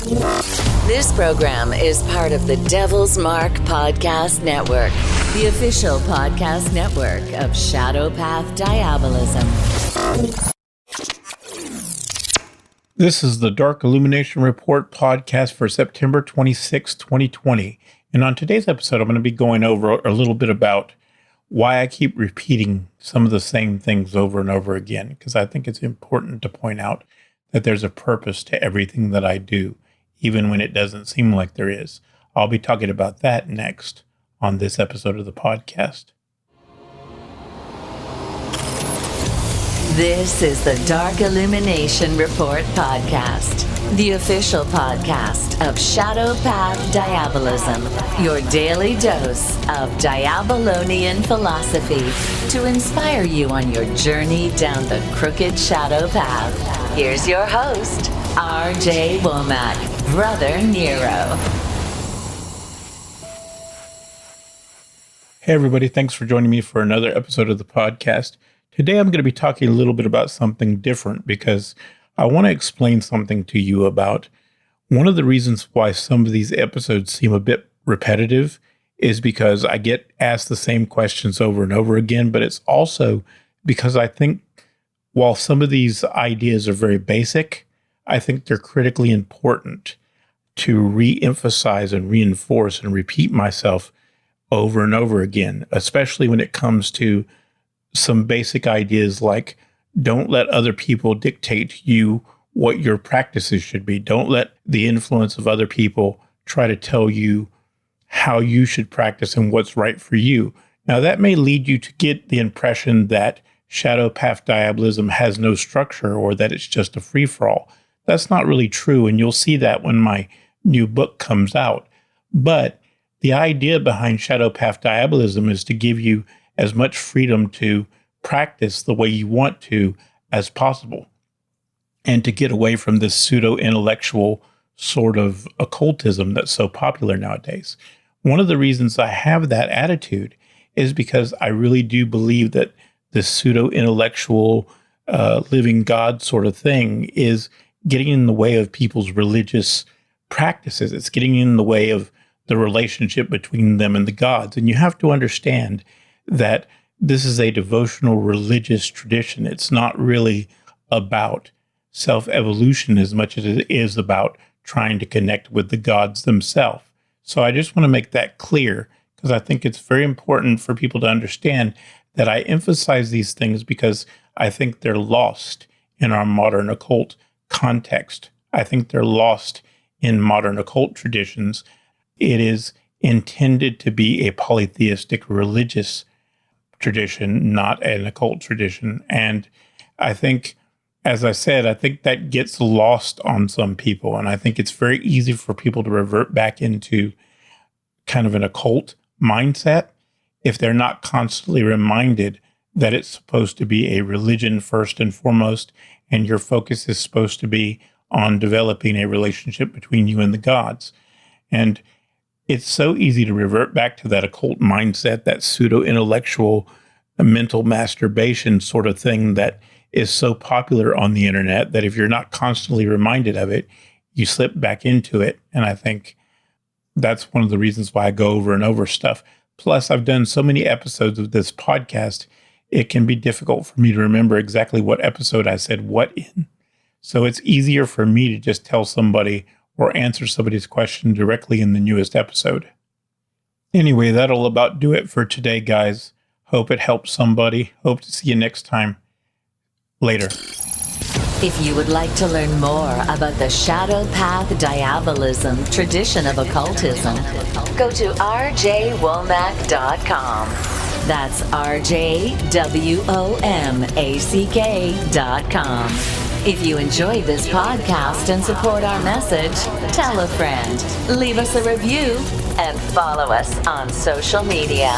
This program is part of the Devil's Mark Podcast Network, the official podcast network of Shadow Path Diabolism. This is the Dark Illumination Report podcast for September 26, 2020. And on today's episode, I'm going to be going over a little bit about why I keep repeating some of the same things over and over again, because I think it's important to point out that there's a purpose to everything that I do, even when it doesn't seem like there is. I'll be talking about that next on this episode of the podcast. This is the Dark Illumination Report podcast, the official podcast of Shadow Path Diabolism, your daily dose of Diabolonian philosophy to inspire you on your journey down the crooked shadow path. Here's your host, R.J. Womack, Brother Nero. Hey everybody, thanks for joining me for another episode of the podcast. Today I'm going to be talking a little bit about something different because I want to explain something to you about one of the reasons why some of these episodes seem a bit repetitive is because I get asked the same questions over and over again, but it's also because I think while some of these ideas are very basic, I think they're critically important to re-emphasize and reinforce and repeat myself over and over again, especially when it comes to some basic ideas like don't let other people dictate to you what your practices should be. Don't let the influence of other people try to tell you how you should practice and what's right for you. Now, that may lead you to get the impression that Shadow Path Diabolism has no structure or that it's just a free-for-all. That's not really true, and you'll see that when my new book comes out. But the idea behind Shadow Path Diabolism is to give you as much freedom to practice the way you want to as possible and to get away from this pseudo-intellectual sort of occultism that's so popular nowadays. One of the reasons I have that attitude is because I really do believe that this pseudo-intellectual living God sort of thing is getting in the way of people's religious practices. It's getting in the way of the relationship between them and the gods. And you have to understand that this is a devotional religious tradition. It's not really about self-evolution as much as it is about trying to connect with the gods themselves. So I just want to make that clear because I think it's very important for people to understand that I emphasize these things because I think they're lost in our modern occult context. I think they're lost in modern occult traditions. It is intended to be a polytheistic religious tradition, not an occult tradition. And I think, as I said, I think that gets lost on some people. And I think it's very easy for people to revert back into kind of an occult mindset if they're not constantly reminded that it's supposed to be a religion first and foremost, and your focus is supposed to be on developing a relationship between you and the gods. And it's so easy to revert back to that occult mindset, that pseudo-intellectual mental masturbation sort of thing that is so popular on the internet that if you're not constantly reminded of it, you slip back into it. And I think that's one of the reasons why I go over and over stuff. Plus, I've done so many episodes of this podcast, it can be difficult for me to remember exactly what episode I said what in. So it's easier for me to just tell somebody or answer somebody's question directly in the newest episode. Anyway, that'll about do it for today, guys. Hope it helps somebody. Hope to see you next time. Later. If you would like to learn more about the Shadow Path Diabolism tradition of occultism, go to rjwomack.com. That's rjwomack.com. If you enjoyed this podcast and support our message, tell a friend, leave us a review, and follow us on social media.